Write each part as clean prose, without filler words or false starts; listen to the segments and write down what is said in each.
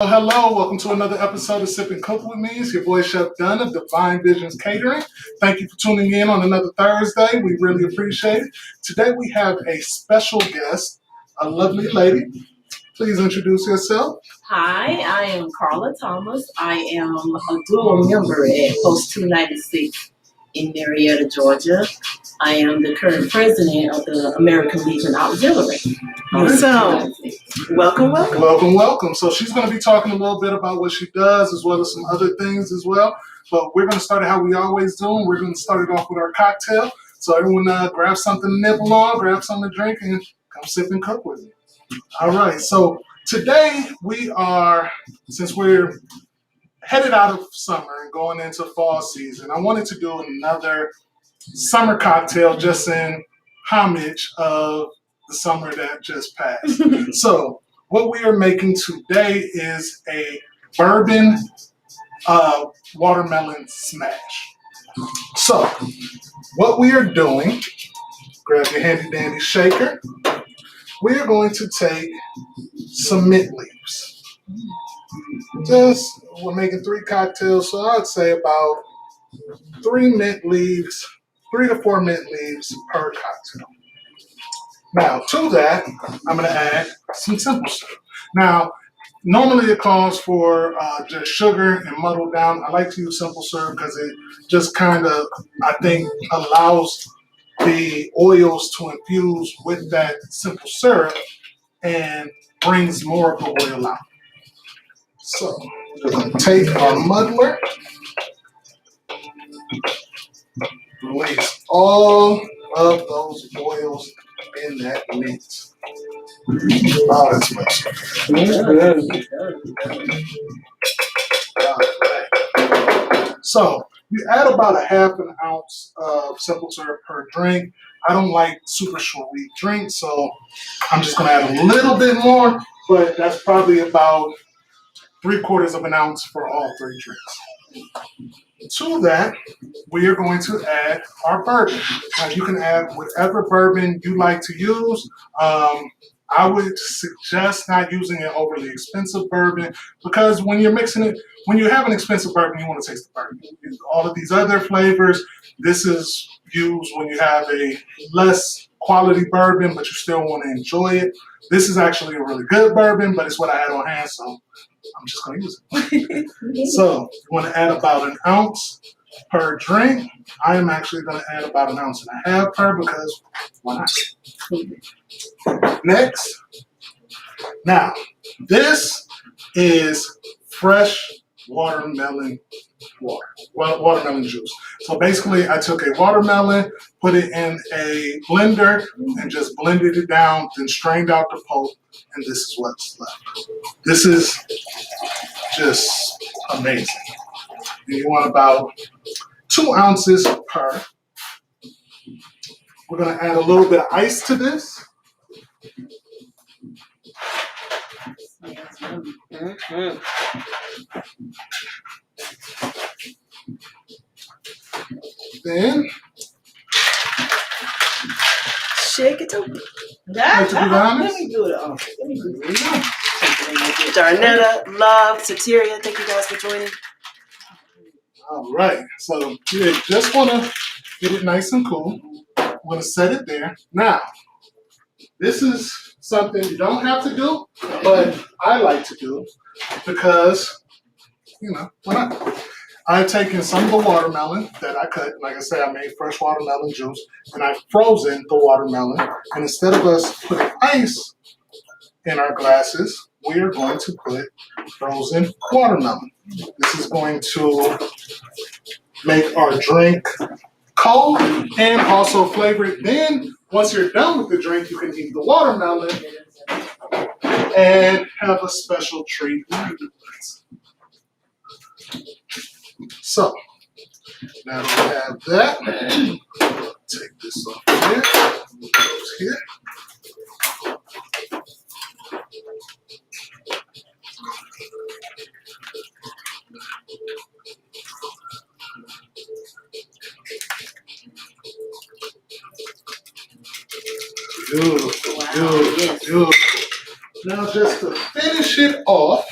Well, hello, welcome to another episode of Sip and Cook with Me. It's your boy Chef Dunn of Divine Visions Catering. Thank you for tuning in on another Thursday. We really appreciate it. Today we have a special guest, a lovely lady. Please introduce yourself. Hi, I am Carla Thomas. I am a dual member at Post 296 in Marietta, Georgia. I am the current president of the American Legion Auxiliary. So, welcome. Welcome. So she's going to be talking a little bit about what she does as well as some other things as well. But we're going to start it how we always do. We're going to start it off with our cocktail. So everyone grab something to nibble on, grab something to drink, and come sip and cook with me. All right. So today since we're headed out of summer and going into fall season, I wanted to do another summer cocktail just in homage of the summer that just passed. So what we are making today is a bourbon watermelon smash. So what we are doing, grab your handy dandy shaker. We are going to take some mint leaves. We're making 3 cocktails, so I'd say about 3 to 4 mint leaves per cocktail. Now, to that, I'm going to add some simple syrup. Now, normally it calls for just sugar and muddled down. I like to use simple syrup because it just kind of, I think, allows the oils to infuse with that simple syrup and brings more of the oil out. So, we're going to take our muddler, release all of those oils in that mint. Oh, that smells good. So you add about a half an ounce of simple syrup per drink. I don't like super sweet drinks, so I'm just going to add a little bit more, but that's probably about 3/4 of an ounce for all 3 drinks. To that, we are going to add our bourbon. Now, you can add whatever bourbon you like to use. I would suggest not using an overly expensive bourbon because when you're mixing it, when you have an expensive bourbon, you want to taste the bourbon. All of these other flavors, this is used when you have a less quality bourbon, but you still want to enjoy it. This is actually a really good bourbon, but it's what I had on hand, so I'm just going to use it. So you want to add about an ounce per drink. I am actually going to add about an ounce and a half per because why not? Next. Now, this is fresh watermelon watermelon juice. So basically, I took a watermelon, put it in a blender, and just blended it down, then strained out the pulp, and this is what's left. This is just amazing. And you want about 2 ounces per. We're going to add a little bit of ice to this. Then Shake it open. Let me do it. Darnetta, Love, Sateria, thank you guys for joining. All right, so you just want to get it nice and cool. I'm going to set it there. Now, this is something you don't have to do, but I like to do because, why not? I've taken some of the watermelon that I cut. Like I said, I made fresh watermelon juice, and I've frozen the watermelon. And instead of us putting ice in our glasses, we are going to put frozen watermelon. This is going to make our drink cold and also flavor it. Then, once you're done with the drink, you can eat the watermelon and have a special treat. So, now that we have that, take this off here, goes here. Beautiful. Now, just to finish it off,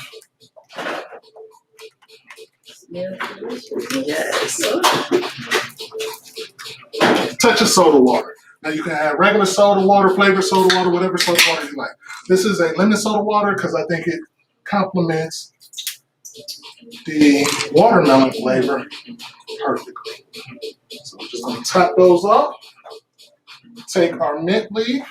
Yes. Touch of soda water. Now you can have regular soda water, flavored soda water, whatever soda water you like. This is a lemon soda water because I think it complements the watermelon flavor perfectly. So we're just gonna top those off. Take our mint leaf.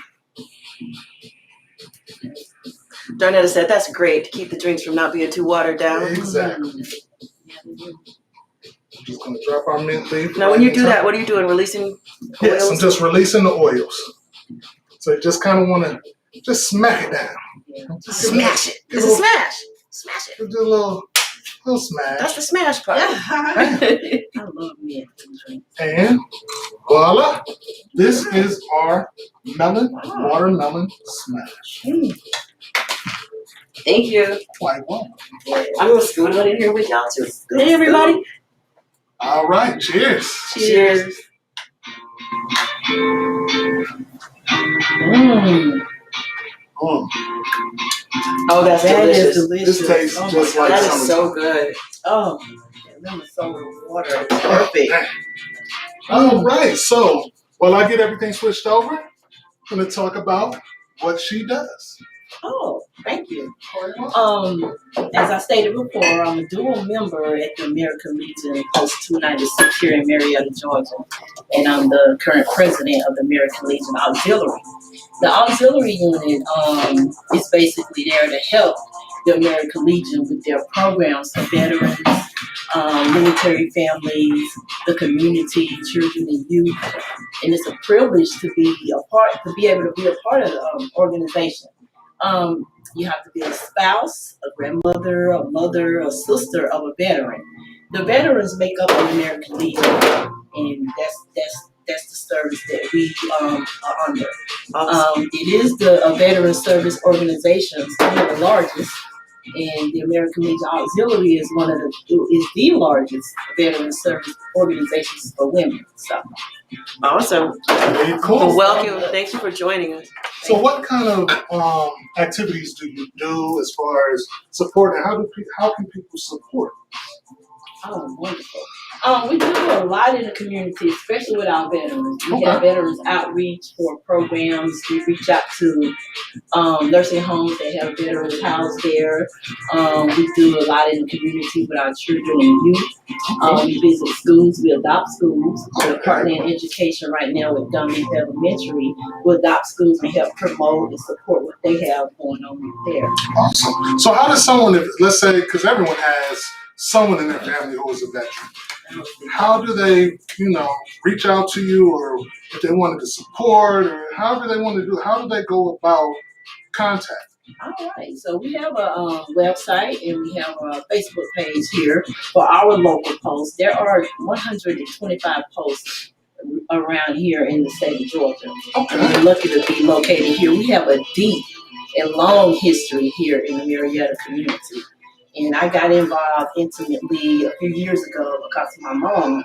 Darnetta said that's great to keep the drinks from not being too watered down. Exactly. Just gonna drop our mint leaf. Now, when you do that, what are you doing? Releasing Yes, oils? I'm just releasing the oils. So you just kind of want to just smack it down. Smash it. It's a smash. Smash it. Do a little smash. That's the smash part. I love mint drinks. And voila, this is our watermelon smash. Thank you. Quite well. I'm going to scoot on in here with y'all too. Hey, everybody. All right, cheers. Cheers. Mm. Oh, that's delicious. Delicious. This tastes just like That is summertime. so good. Oh, lemon soda water. Perfect. All right, so while I get everything switched over, I'm going to talk about what she does. Oh, thank you. As I stated before, I'm a dual member at the American Legion Post 296 here in Marietta, Georgia, and I'm the current president of the American Legion Auxiliary. The Auxiliary unit is basically there to help the American Legion with their programs for veterans, military families, the community, children and youth, and it's a privilege to be able to be a part of the organization. You have to be a spouse, a grandmother, a mother, a sister of a veteran. The veterans make up the American Legion, and that's the service that we are under. It is a veteran service organization, one of the largest, and the American Legion Auxiliary is the largest veteran service organizations for women. So. Awesome. Very cool. Well, welcome. Thank you for joining us. So what kind of activities do you do as far as support, and how can people support? Oh, wonderful. We do a lot in the community, especially with our veterans. We have veterans outreach for programs. We reach out to nursing homes that have veterans housed there. We do a lot in the community with our children and youth. We visit schools. We adopt schools. We're partnering in education right now with Dunn Elementary. We adopt schools and help promote and support what they have going on there. Awesome. So how does someone, let's say, because everyone has someone in their family who is a veteran, how do they, reach out to you, or if they wanted to support, or however they want to do it, how do they go about contact? All right, so we have a website and we have a Facebook page here for our local posts. There are 125 posts around here in the state of Georgia. We're lucky to be located here. We have a deep and long history here in the Marietta community. And I got involved intimately a few years ago because of my mom.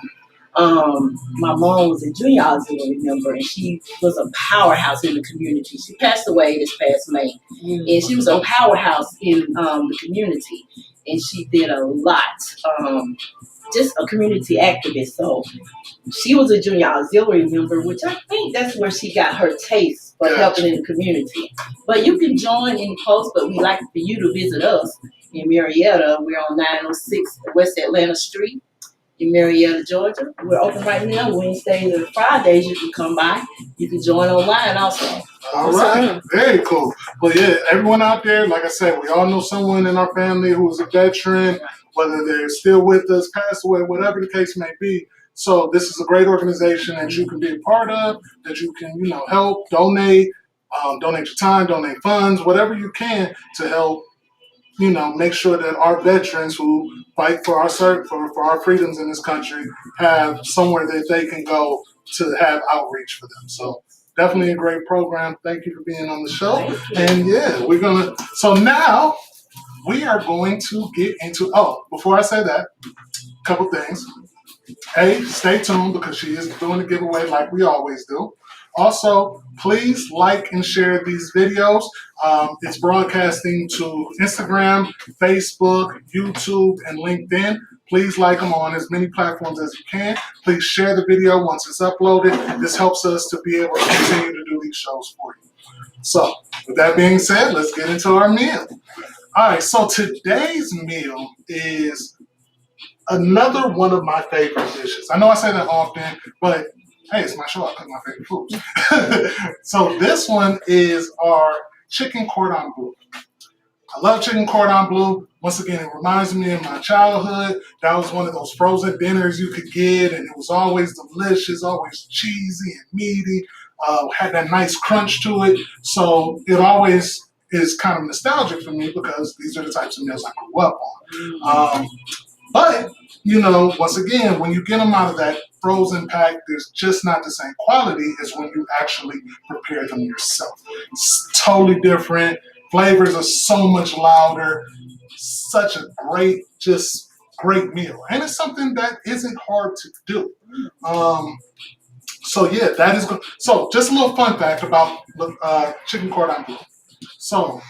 My mom was a junior auxiliary member, and she was a powerhouse in the community. She passed away this past May, and she was a powerhouse in the community, and she did a lot, just a community activist. So she was a junior auxiliary member, which I think that's where she got her taste for helping in the community. But you can join any post, but we'd like for you to visit us in Marietta. We're on 906 West Atlanta Street in Marietta, Georgia. We're open right now, Wednesdays and Fridays. You can come by. You can join online also. All right, very cool. Well, yeah, everyone out there, like I said, we all know someone in our family who is a veteran, whether they're still with us, passed away, whatever the case may be. So this is a great organization that you can be a part of, that you can, help, donate your time, donate funds, whatever you can to help, make sure that our veterans who fight for our freedoms in this country have somewhere that they can go to have outreach for them. So definitely a great program. Thank you for being on the show. And yeah, so now we are going to get into, before I say that, a couple things. Stay tuned because she is doing a giveaway like we always do. Also, please like and share these videos. It's broadcasting to Instagram, Facebook, YouTube, and LinkedIn. Please like them on as many platforms as you can. Please share the video once it's uploaded. This helps us to be able to continue to do these shows for you. So, with that being said, let's get into our meal. All right, so today's meal is another one of my favorite dishes. I know I say that often, but hey, it's my show. I cook my favorite foods. So this one is our chicken cordon bleu. I love chicken cordon bleu. Once again, it reminds me of my childhood. That was one of those frozen dinners you could get, and it was always delicious, always cheesy and meaty. Had that nice crunch to it. So it always is kind of nostalgic for me because these are the types of meals I grew up on. But, once again, when you get them out of that frozen pack, there's just not the same quality as when you actually prepare them yourself. It's totally different. Flavors are so much louder. Such a great meal. And it's something that isn't hard to do. So yeah, that is good. So just a little fun fact about chicken cordon bleu. So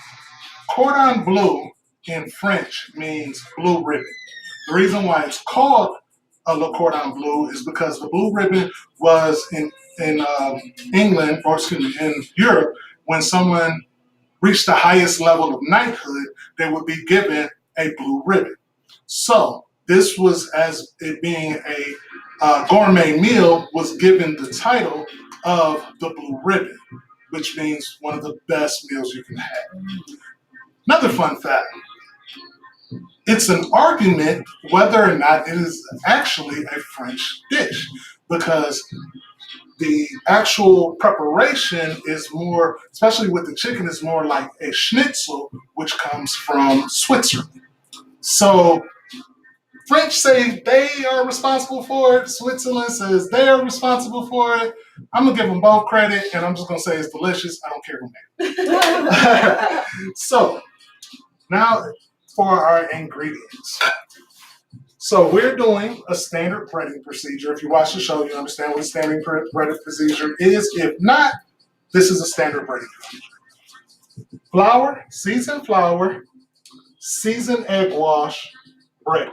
cordon bleu in French means blue ribbon. The reason why it's called le cordon bleu is because the blue ribbon was in England, or excuse me, in Europe, when someone reached the highest level of knighthood, they would be given a blue ribbon. So this was, as it being a gourmet meal, was given the title of the blue ribbon, which means one of the best meals you can have. Another fun fact, it's an argument whether or not it is actually a French dish, because the actual preparation is more, especially with the chicken, is more like a schnitzel, which comes from Switzerland. So French say they are responsible for it. Switzerland says they are responsible for it. I'm gonna give them both credit, and I'm just gonna say it's delicious. I don't care who made it. So now for our ingredients. So we're doing a standard breading procedure. If you watch the show, you understand what a standard breading procedure is. If not, this is a standard breading procedure. Flour, seasoned egg wash, breadcrumb,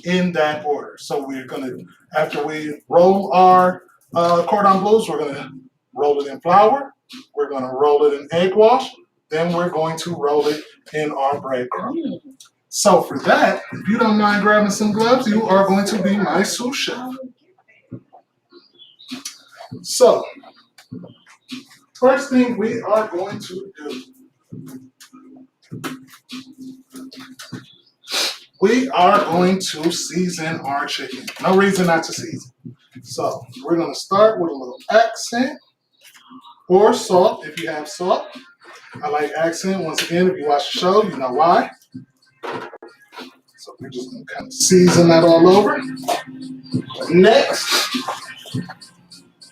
in that order. So we're gonna, after we roll our cordon bleus, we're gonna roll it in flour, we're gonna roll it in egg wash, then we're going to roll it in our breadcrumb. So for that, if you don't mind grabbing some gloves, you are going to be my sous chef. So, first thing we are going to do, we are going to season our chicken. No reason not to season. So, we're going to start with a little accent or salt if you have salt. I like accent. Once again, if you watch the show, you know why. So we're just going to kind of season that all over. Next,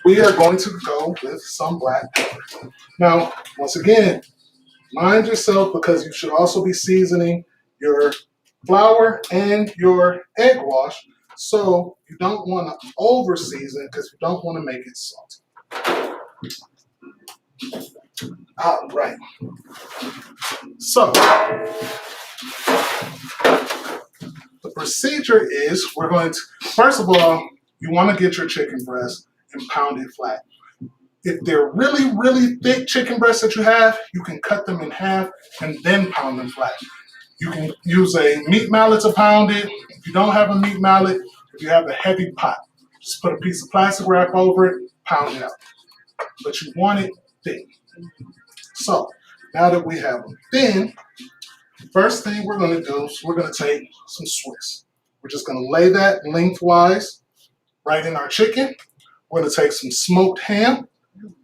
we are going to go with some black pepper. Now, once again, mind yourself, because you should also be seasoning your flour and your egg wash. So you don't want to over season because you don't want to make it salty. All right. So the procedure is, we're going to, first of all, you want to get your chicken breast and pound it flat. If they're really, really thick chicken breasts that you have, you can cut them in half and then pound them flat. You can use a meat mallet to pound it. If you don't have a meat mallet, if you have a heavy pot, just put a piece of plastic wrap over it, pound it out. But you want it thick. So now that we have them thin, first thing we're going to do is we're going to take some Swiss. We're just going to lay that lengthwise right in our chicken. We're going to take some smoked ham,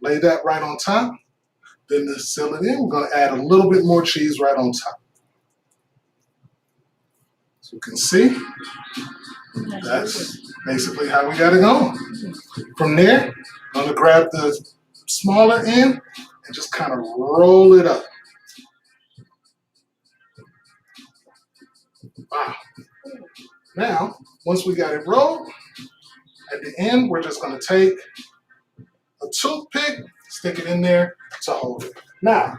lay that right on top. Then to seal it in, we're going to add a little bit more cheese right on top. So you can see, that's basically how we got it going. From there, I'm going to grab the smaller end and just kind of roll it up. Wow. Now, once we got it rolled, at the end, we're just going to take a toothpick, stick it in there to hold it. Now,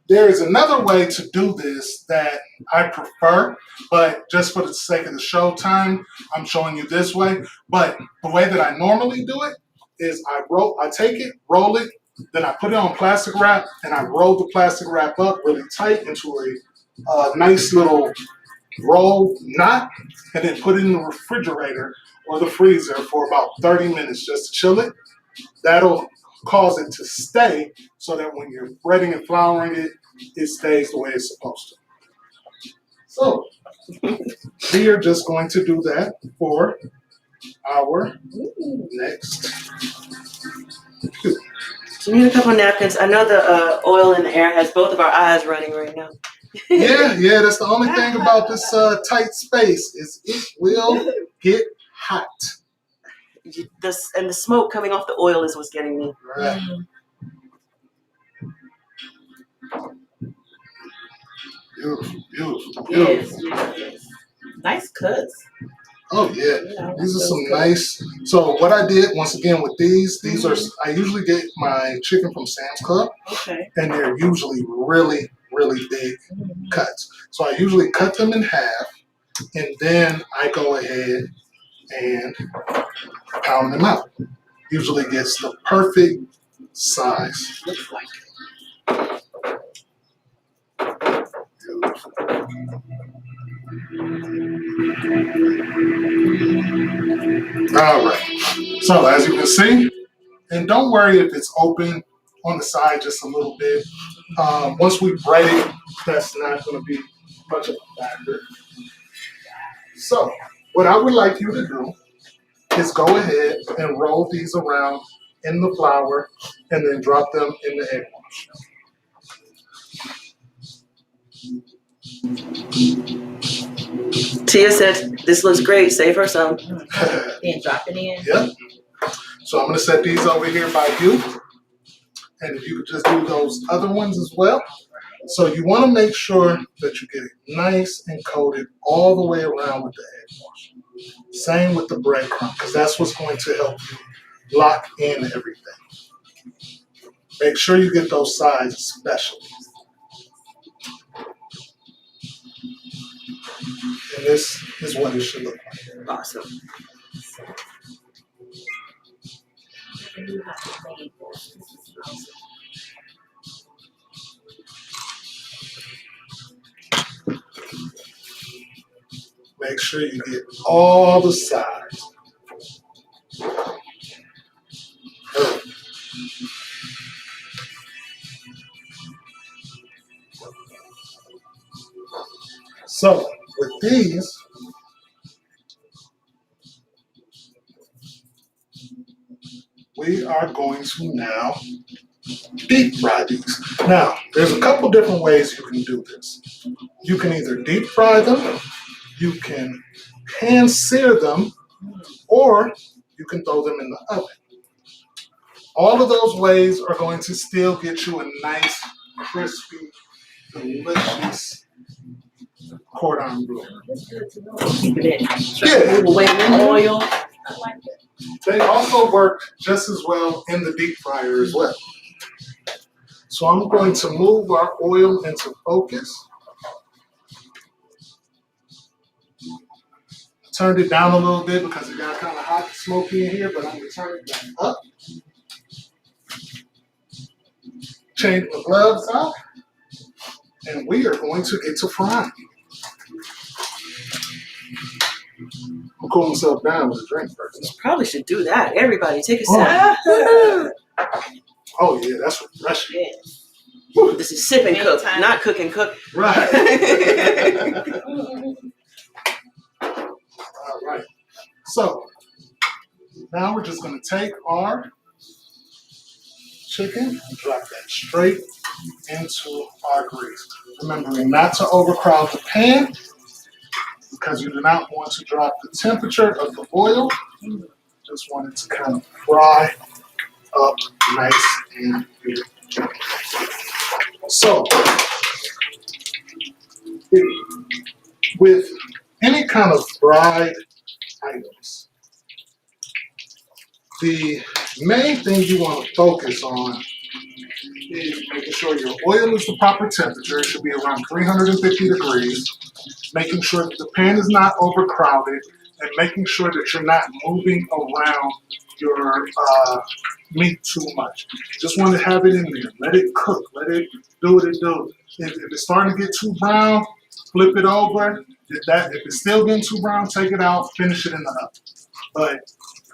There is another way to do this that I prefer, but just for the sake of the show time, I'm showing you this way. But the way that I normally do it is I take it, roll it, then I put it on plastic wrap, and I roll the plastic wrap up really tight into a nice little roll knot, and then put it in the refrigerator or the freezer for about 30 minutes just to chill it. That'll cause it to stay so that when you're breading and flouring it, it stays the way it's supposed to. So we are just going to do that for our next. Do you need a couple napkins? I know the oil in the air has both of our eyes running right now. Yeah, that's the only thing about this tight space is it will get hot. And the smoke coming off the oil is what's getting me. Right. Beautiful, beautiful, beautiful. Yes. Nice cuts. Oh yeah, Yeah, these are some good. nice. So what I did once again with these are I usually get my chicken from Sam's Club, Okay. and they're usually really big cuts. So I usually cut them in half, and then I go ahead and pound them out. Usually gets the perfect size. Looks like Beautiful. All right. So as you can see, and don't worry if it's open on the side just a little bit. Once we bread it, that's not going to be much of a factor. So what I would like you to do is go ahead and roll these around in the flour and then drop them in the egg wash. Tia said, "This looks great. Save her some." then drop it in. Yep. So I'm going to set these over here by you. And if you could just do those other ones as well. So you want to make sure that you get it nice and coated all the way around with the egg wash. Same with the breadcrumb, because that's what's going to help you lock in everything. Make sure you get those sides especially. And this is what it should look like. Awesome. Make sure you get all the sides. So with these, we are going to now deep fry these. Now, there's a couple different ways you can do this. You can either deep fry them, you can hand sear them, or you can throw them in the oven. All of those ways are going to still get you a nice, crispy, delicious cordon bleu. Keeping it Yeah. away from oil. I like it. They also work just as well in the deep fryer as well. So I'm going to move our oil into focus. Turned it down a little bit because it got kind of hot and smoky in here, but I'm going to turn it back up. Change my gloves out. And we are going to get to frying. I'm cooling myself down with a drink first. Probably should do that. Everybody, take a sip. Oh. Oh yeah, that's refreshing. Yeah. This is sip and cook, Anytime. not cook and cook. Right. All right. So now we're just going to take our chicken and drop that straight into our grease. Remembering not to overcrowd the pan because you do not want to drop the temperature of the oil. Just want it to kind of fry up nice and good. So, with any kind of fried items, the main thing you want to focus on is making sure your oil is the proper temperature. It should be around 350 degrees. Making sure that the pan is not overcrowded, and making sure that you're not moving around your meat too much. Just want to have it in there. Let it cook. Let it do what it do. If it's starting to get too brown, flip it over. If it's still getting too brown, take it out. Finish it in the oven. But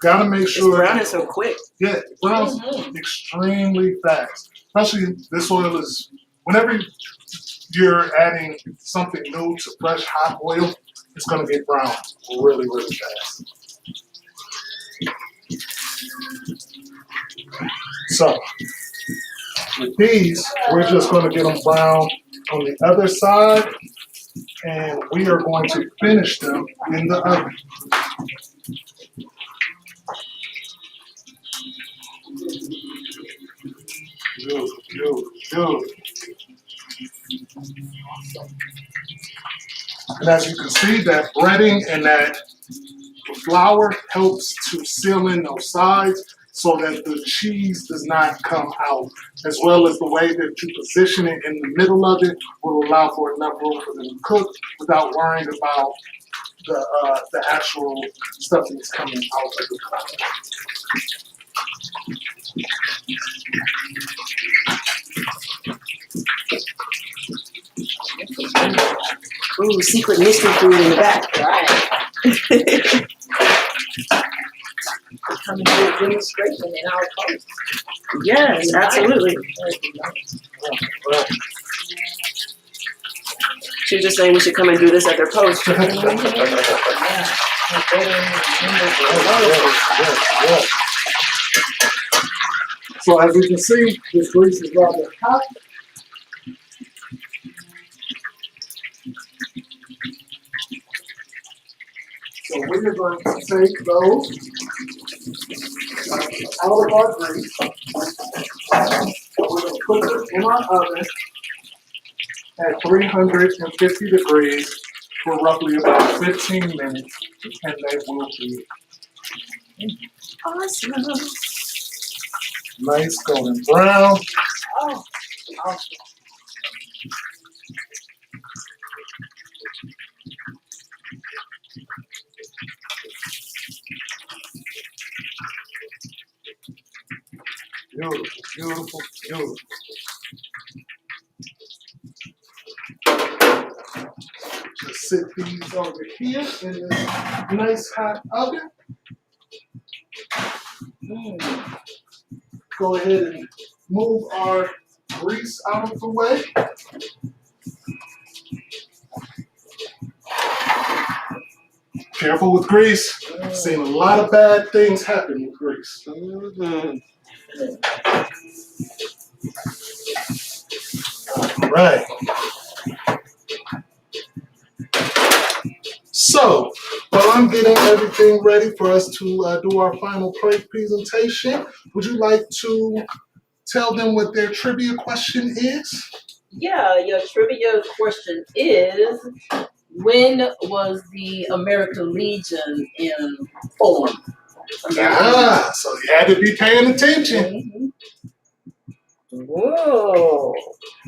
gotta make sure. It's browning so quick. Yeah, it browns extremely fast. Especially this oil is whenever you're adding something new to fresh hot oil, it's gonna get brown really, really fast. So with these, we're just gonna get them brown on the other side, and we are going to finish them in the oven. Beautiful. And as you can see, that breading and that flour helps to seal in those sides so that the cheese does not come out, as well as the way that you position it in the middle of it will allow for enough room for them to cook without worrying about the actual stuff that's coming out of the flour. Ooh, secret mystery food in the back. Right. Coming to a demonstration in our post. Yes, absolutely. She was just saying we should come and do this at their post. So as you can see, this grease is rather hot. So we are going to take those out of our grease. We're going to put them in our oven at 350 degrees for roughly about 15 minutes, and they will be Awesome. nice golden brown. Oh, awesome. Beautiful. Just sit these over here in this nice hot oven. Go ahead and move our grease out of the way. Careful with grease. I've seen a lot of bad things happen with grease. Mm-hmm. All right. So, while I'm getting everything ready for us to do our final plate presentation, would you like to tell them what their trivia question is? Yeah, your trivia question is, when was the American Legion formed? So you had to be paying attention. Whoa.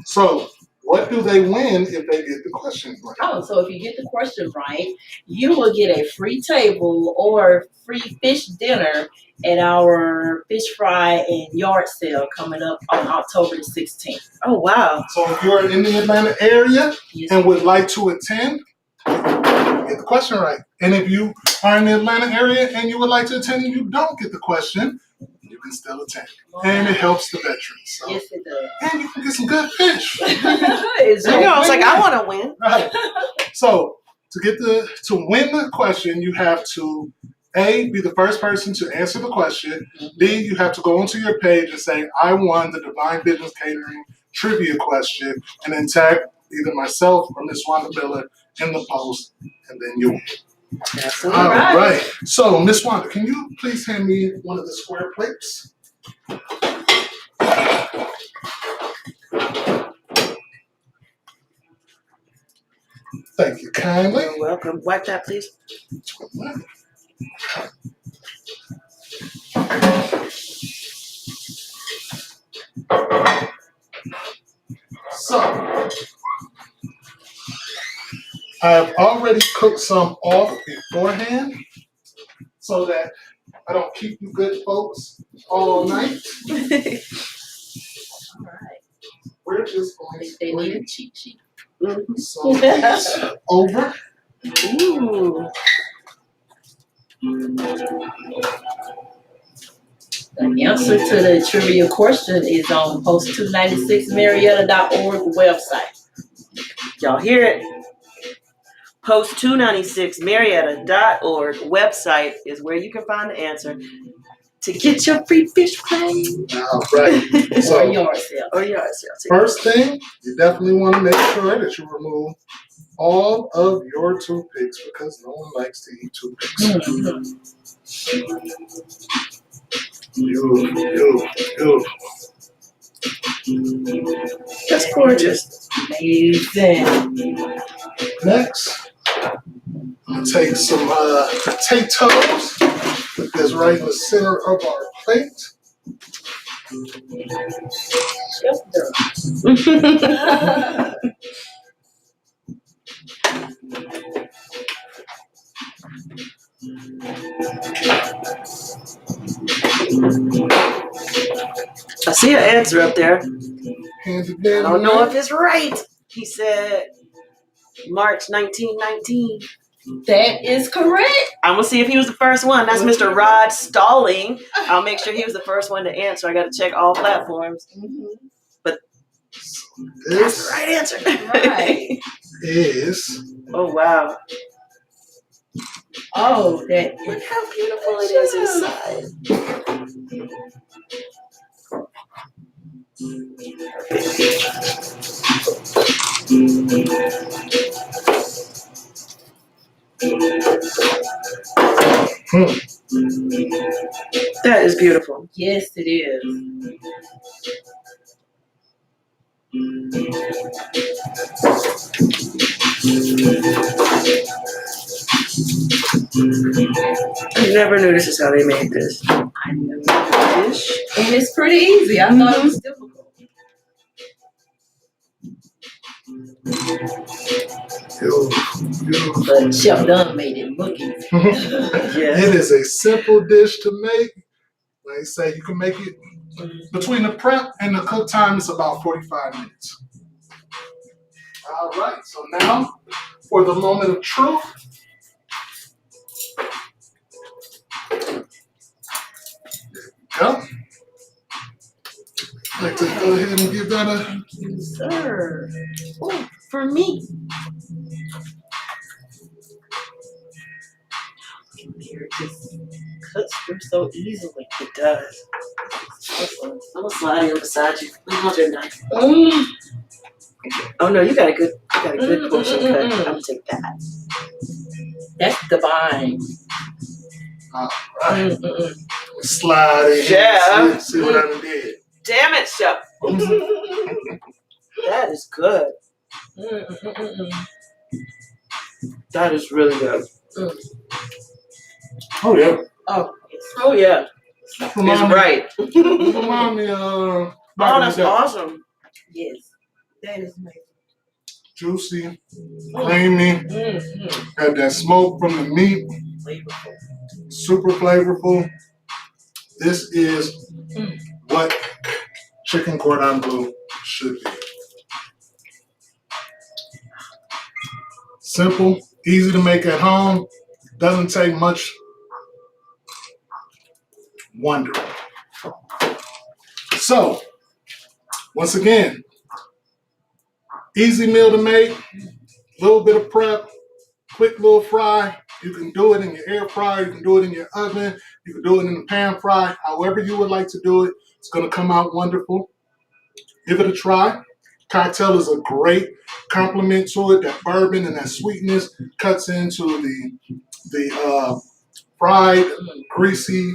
So, what do they win if they get the question right? Oh, so if you get the question right, you will get a free table or free fish dinner at our fish fry and yard sale coming up on October the 16th. Oh, wow. So, if you're in the Atlanta area Yes. and would like to attend, get the question right. And if you are in the Atlanta area and you would like to attend and you don't get the question, you can still attend. And it helps the veterans. So. Yes, it does. And you can get some good fish. I know, I was like, I want to win. Right. So to win the question, you have to A, be the first person to answer the question. B, you have to go onto your page and say, I won the Divine Business Catering trivia question, and then tag either myself or Miss Wanda Miller in the post, and then you win. Absolutely. All right. So, Miss Wanda, can you please hand me one of the square plates? Thank you kindly. You're welcome. Wipe that, please. I've already cooked some off beforehand so that I don't keep you good folks all night. All right. We're just going They to need a bring cheat sheet. some of these over. Ooh. The answer to the trivia question is on post296marietta.org website. Y'all hear it? Post296marietta.org website is where you can find the answer to get your free fish claim. All right. Or So yard sale. Or yours. first thing, you definitely want to make sure that you remove all of your toothpicks because no one likes to eat toothpicks. Beautiful. That's gorgeous. Amazing. Next, I'm gonna take some potatoes, put this right in the center of our plate. Chef Dunn. I see an answer up there. Hand it I down. don't know if it's right. He said March 1919. That is correct. I'm gonna see if he was the first one. That's Mr. Rod Stalling. I'll make sure he was the first one to answer. I gotta check all platforms. But that's the right answer. Right. Is Oh wow. Oh, that Look is. how beautiful it is inside. That is beautiful. Yes, it is. I never knew this is how they made this. I know. And it's pretty easy. I thought it was difficult. beautiful. But Chef Dunn made it look easy. Yes. It is a simple dish to make. Like I say, you can make it between the prep and the cook time. It's about 45 minutes. All right. So now for the moment of truth. Go. I'd like to go ahead and give that a. Thank you, sir. Oh, for me. It just cuts through so easily. It does. I'm gonna slide here beside you. Hold your knife. Mm. Oh no, you got a good portion cut. I'm gonna take that. That's divine. All right. Slide in. Yeah. See what I did. Damn it, Chef. That is good. That is really good. Oh yeah. Oh yeah. Remind It's me- right. Remind me Oh, back in the that's day. awesome. Yes, that is amazing. Juicy, creamy, had that smoke from the meat, Flavorful. super flavorful. This is what chicken cordon bleu should be. Simple, easy to make at home, doesn't take much wondering. So, once again, easy meal to make, little bit of prep, quick little fry. You can do it in your air fryer, you can do it in your oven, you can do it in the pan fry, however you would like to do it. It's gonna come out wonderful. Give it a try. Cocktail is a great complement to it. That bourbon and that sweetness cuts into the fried, greasy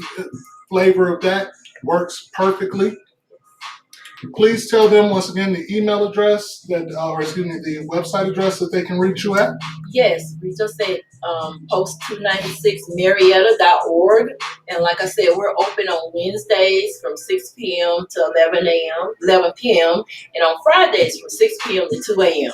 flavor of that. Works perfectly. Please tell them once again the email address the website address that they can reach you at. Yes, we just said post296marietta.org. And like I said, we're open on Wednesdays from 6 p.m. to 11 p.m. and on Fridays from 6 p.m. to 2 a.m.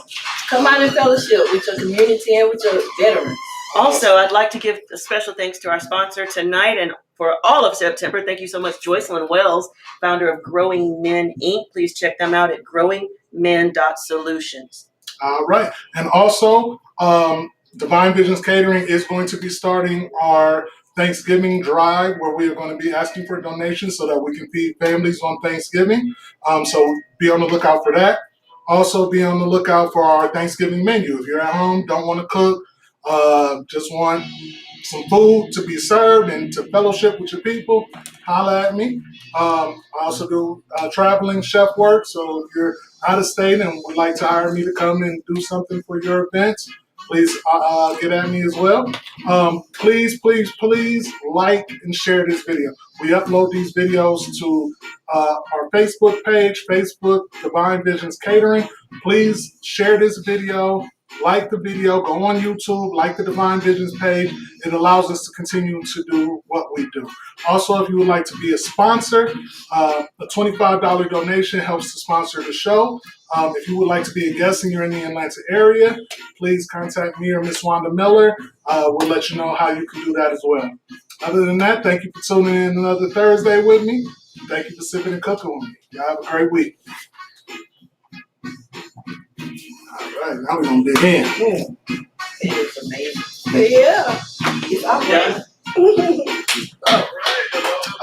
Come out and fellowship with your community and with your veterans. Also, I'd like to give a special thanks to our sponsor tonight and for all of September. Thank you so much, Joycelyn Wells, founder of Growing Men Inc. Please check them out at growingmen.solutions. All right. And also, Divine Visions Catering is going to be starting our Thanksgiving drive where we are going to be asking for donations so that we can feed families on Thanksgiving. So be on the lookout for that. Also, be on the lookout for our Thanksgiving menu. If you're at home, don't want to cook, just want some food to be served and to fellowship with your people, holla at me. I also do traveling chef work, so if you're out of state and would like to hire me to come and do something for your events, please get at me as well. Please like and share this video. We upload these videos to our Facebook page, Facebook Divine Visions Catering. Please share this video. Like the video, go on YouTube, like the Divine Visions page. It allows us to continue to do what we do. Also, if you would like to be a sponsor, a $25 donation helps to sponsor the show. If you would like to be a guest and you're in the Atlanta area, please contact me or Miss Wanda Miller. We'll let you know how you can do that as well. Other than that, thank you for tuning in another Thursday with me. Thank you for sipping and cooking with me. Y'all have a great week. All right, now we're going to dig in. It is amazing. Yeah. It's all right.